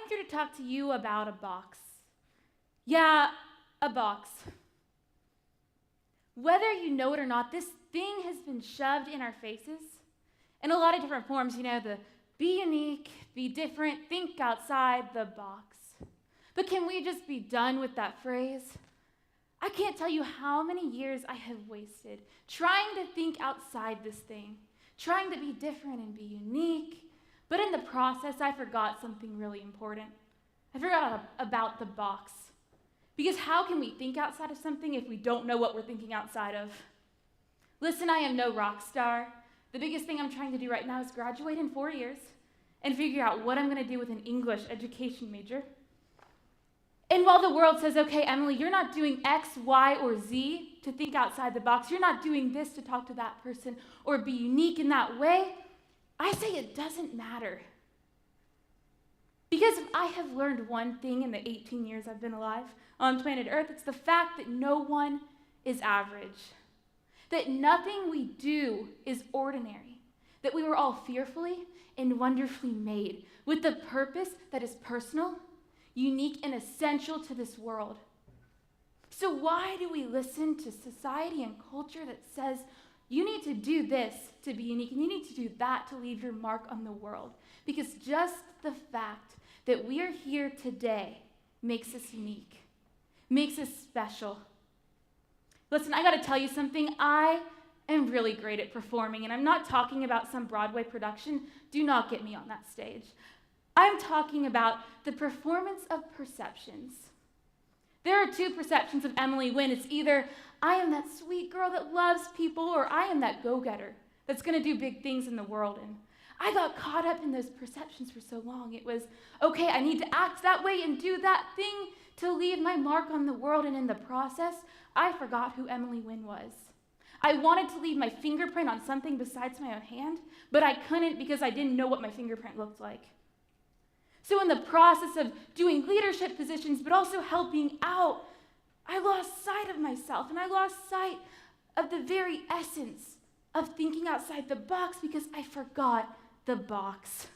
here to talk to you about a box. Yeah, a box. Whether you know it or not, this thing has been shoved in our faces in a lot of different forms. The be unique, be different, think outside the box. But can we just be done with that phrase? I can't tell you how many years I have wasted trying to think outside this thing, trying to be different and be unique. But in the process, I forgot something really important. I forgot about the box. Because how can we think outside of something if we don't know what we're thinking outside of? Listen, I am no rock star. The biggest thing I'm trying to do right now is graduate in 4 years and figure out what I'm going to do with an English education major. And while the world says, okay, Emily, you're not doing X, Y, or Z to think outside the box, you're not doing this to talk to that person or be unique in that way, I say it doesn't matter. Because if I have learned one thing in the 18 years I've been alive on planet Earth, it's the fact that no one is average. That nothing we do is ordinary. That we were all fearfully and wonderfully made with a purpose that is personal, unique, and essential to this world. So why do we listen to society and culture that says, you need to do this to be unique, and you need to do that to leave your mark on the world? Because just the fact that we are here today makes us unique, makes us special. Listen, I gotta tell you something. I am really great at performing, and I'm not talking about some Broadway production. Do not get me on that stage. I'm talking about the performance of perceptions. There are two perceptions of Emily Wynn. It's either I am that sweet girl that loves people, or I am that go-getter that's gonna do big things in the world. And I got caught up in those perceptions for so long. It was, okay, I need to act that way and do that thing to leave my mark on the world, and in the process, I forgot who Emily Wynn was. I wanted to leave my fingerprint on something besides my own hand, but I couldn't because I didn't know what my fingerprint looked like. So in the process of doing leadership positions, but also helping out, I lost sight of myself, and I lost sight of the very essence of thinking outside the box because I forgot the box.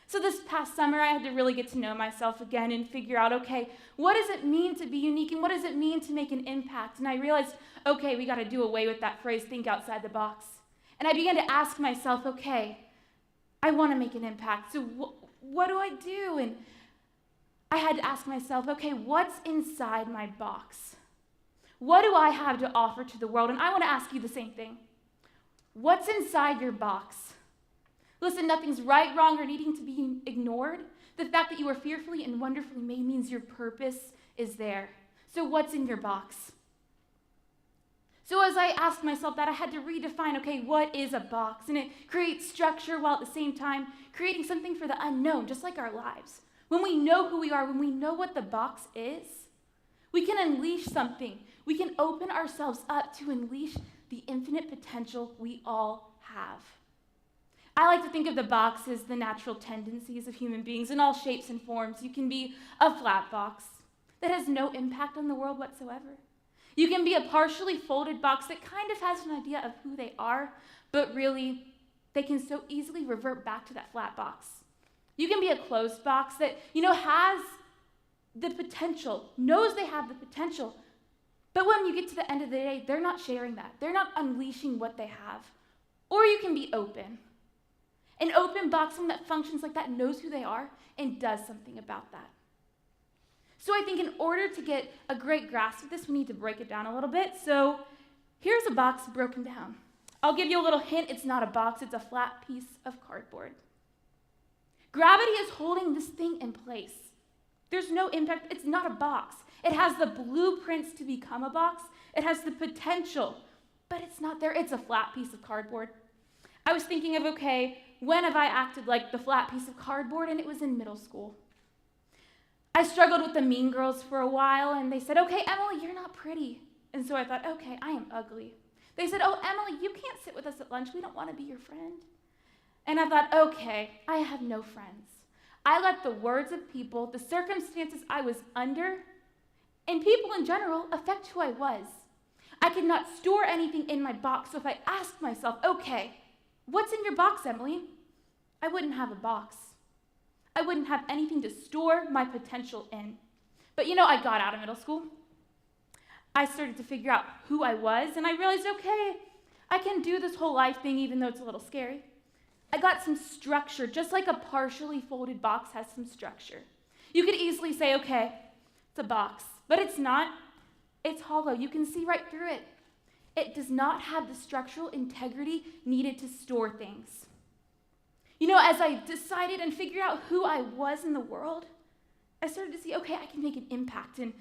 So this past summer, I had to really get to know myself again and figure out, okay, what does it mean to be unique, and what does it mean to make an impact? And I realized, okay, we got to do away with that phrase, think outside the box. And I began to ask myself, okay, I want to make an impact, so what do I do? And I had to ask myself, okay, what's inside my box? What do I have to offer to the world? And I want to ask you the same thing. What's inside your box? Listen, nothing's right, wrong, or needing to be ignored. The fact that you are fearfully and wonderfully made means your purpose is there. So what's in your box? So as I asked myself that, I had to redefine, okay, what is a box? And it creates structure while at the same time creating something for the unknown, just like our lives. When we know who we are, when we know what the box is, we can unleash something. We can open ourselves up to unleash the infinite potential we all have. I like to think of the box as the natural tendencies of human beings in all shapes and forms. You can be a flat box that has no impact on the world whatsoever. You can be a partially folded box that kind of has an idea of who they are, but really, they can so easily revert back to that flat box. You can be a closed box that, has the potential, knows they have the potential, but when you get to the end of the day, they're not sharing that. They're not unleashing what they have. Or you can be open. An open box that functions like that, knows who they are, and does something about that. So I think in order to get a great grasp of this, we need to break it down a little bit. So here's a box broken down. I'll give you a little hint. It's not a box. It's a flat piece of cardboard. Gravity is holding this thing in place. There's no impact. It's not a box. It has the blueprints to become a box. It has the potential, but it's not there. It's a flat piece of cardboard. I was thinking of, okay, when have I acted like the flat piece of cardboard? And it was in middle school. I struggled with the mean girls for a while, and they said, okay, Emily, you're not pretty. And so I thought, okay, I am ugly. They said, oh, Emily, you can't sit with us at lunch. We don't want to be your friend. And I thought, okay, I have no friends. I let the words of people, the circumstances I was under, and people in general affect who I was. I could not store anything in my box, so if I asked myself, okay, what's in your box, Emily? I wouldn't have a box. I wouldn't have anything to store my potential in. But I got out of middle school. I started to figure out who I was, and I realized, okay, I can do this whole life thing even though it's a little scary. I got some structure, just like a partially folded box has some structure. You could easily say, okay, it's a box, but it's not. It's hollow. You can see right through it. It does not have the structural integrity needed to store things. As I decided and figured out who I was in the world, I started to see, okay, I can make an impact. And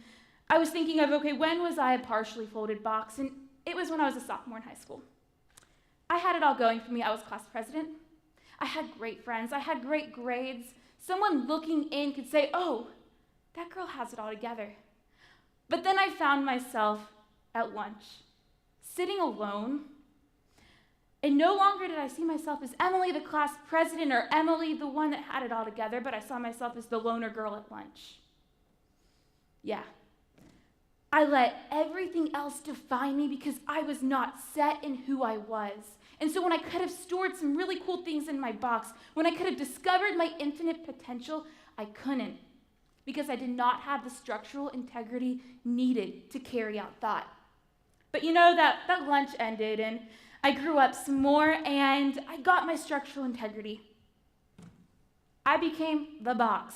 I was thinking of, okay, when was I a partially folded box? And it was when I was a sophomore in high school. I had it all going for me. I was class president. I had great friends. I had great grades. Someone looking in could say, oh, that girl has it all together. But then I found myself at lunch, sitting alone, and no longer did I see myself as Emily, the class president, or Emily, the one that had it all together, but I saw myself as the loner girl at lunch. Yeah. I let everything else define me because I was not set in who I was. And so when I could have stored some really cool things in my box, when I could have discovered my infinite potential, I couldn't because I did not have the structural integrity needed to carry out thought. But that lunch ended, and I grew up some more, and I got my structural integrity. I became the box.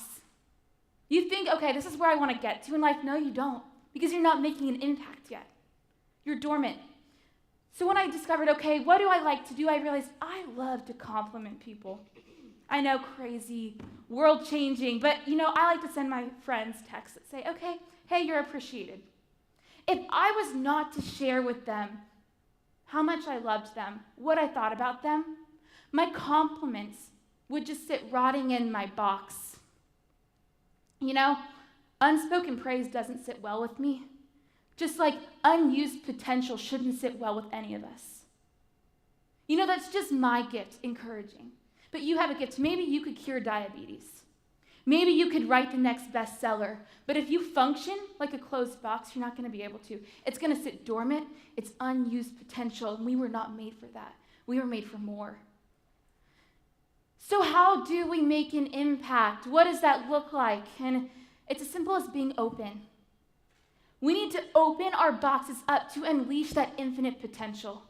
You think, okay, this is where I want to get to in life. No, you don't, because you're not making an impact yet. You're dormant. So when I discovered, okay, what do I like to do, I realized I love to compliment people. I know, crazy, world-changing, but I like to send my friends texts that say, okay, hey, you're appreciated. If I was not to share with them how much I loved them, what I thought about them, my compliments would just sit rotting in my box. Unspoken praise doesn't sit well with me, just like unused potential shouldn't sit well with any of us. That's just my gift, encouraging. But you have a gift. Maybe you could cure diabetes. Maybe you could write the next bestseller. But if you function like a closed box, you're not going to be able to. It's going to sit dormant. It's unused potential, and we were not made for that. We were made for more. So how do we make an impact? What does that look like? And it's as simple as being open. We need to open our boxes up to unleash that infinite potential.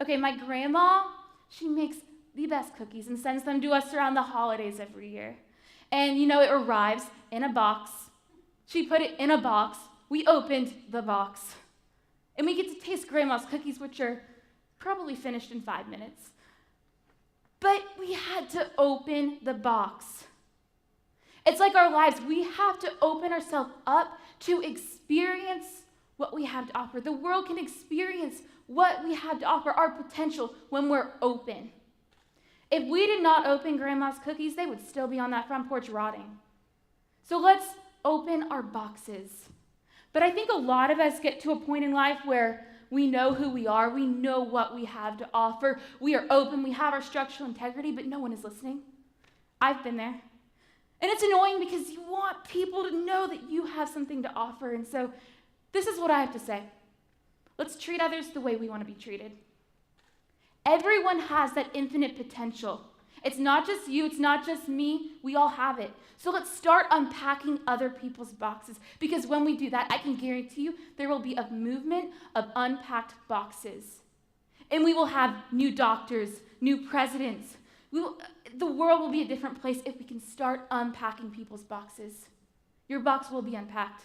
Okay, my grandma, she makes the best cookies and sends them to us around the holidays every year. And it arrives in a box. She put it in a box. We opened the box. And we get to taste grandma's cookies, which are probably finished in 5 minutes. But we had to open the box. It's like our lives. We have to open ourselves up to experience what we have to offer. The world can experience what we have to offer, our potential, when we're open. If we did not open grandma's cookies, they would still be on that front porch rotting. So let's open our boxes. But I think a lot of us get to a point in life where we know who we are, we know what we have to offer, we are open, we have our structural integrity, but no one is listening. I've been there. And it's annoying because you want people to know that you have something to offer. And so this is what I have to say. Let's treat others the way we want to be treated. Everyone has that infinite potential. It's not just you, it's not just me, we all have it. So let's start unpacking other people's boxes, because when we do that, I can guarantee you there will be a movement of unpacked boxes. And we will have new doctors, new presidents. The world will be a different place if we can start unpacking people's boxes. Your box will be unpacked.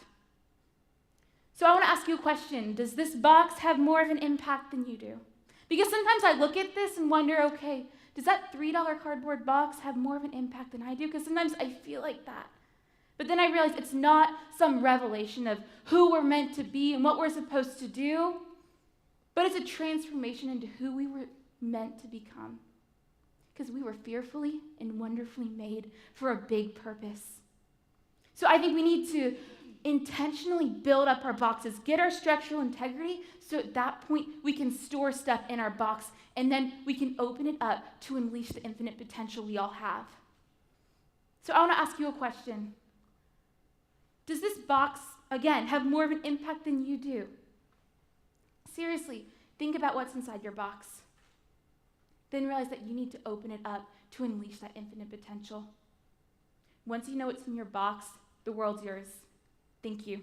So I want to ask you a question. Does this box have more of an impact than you do? Because sometimes I look at this and wonder, okay, does that $3 cardboard box have more of an impact than I do? Because sometimes I feel like that. But then I realize it's not some revelation of who we're meant to be and what we're supposed to do, but it's a transformation into who we were meant to become. Because we were fearfully and wonderfully made for a big purpose. So I think we need to intentionally build up our boxes, get our structural integrity, so at that point we can store stuff in our box, and then we can open it up to unleash the infinite potential we all have. So I want to ask you a question. Does this box, again, have more of an impact than you do? Seriously, think about what's inside your box. Then realize that you need to open it up to unleash that infinite potential. Once you know what's in your box, the world's yours. Thank you.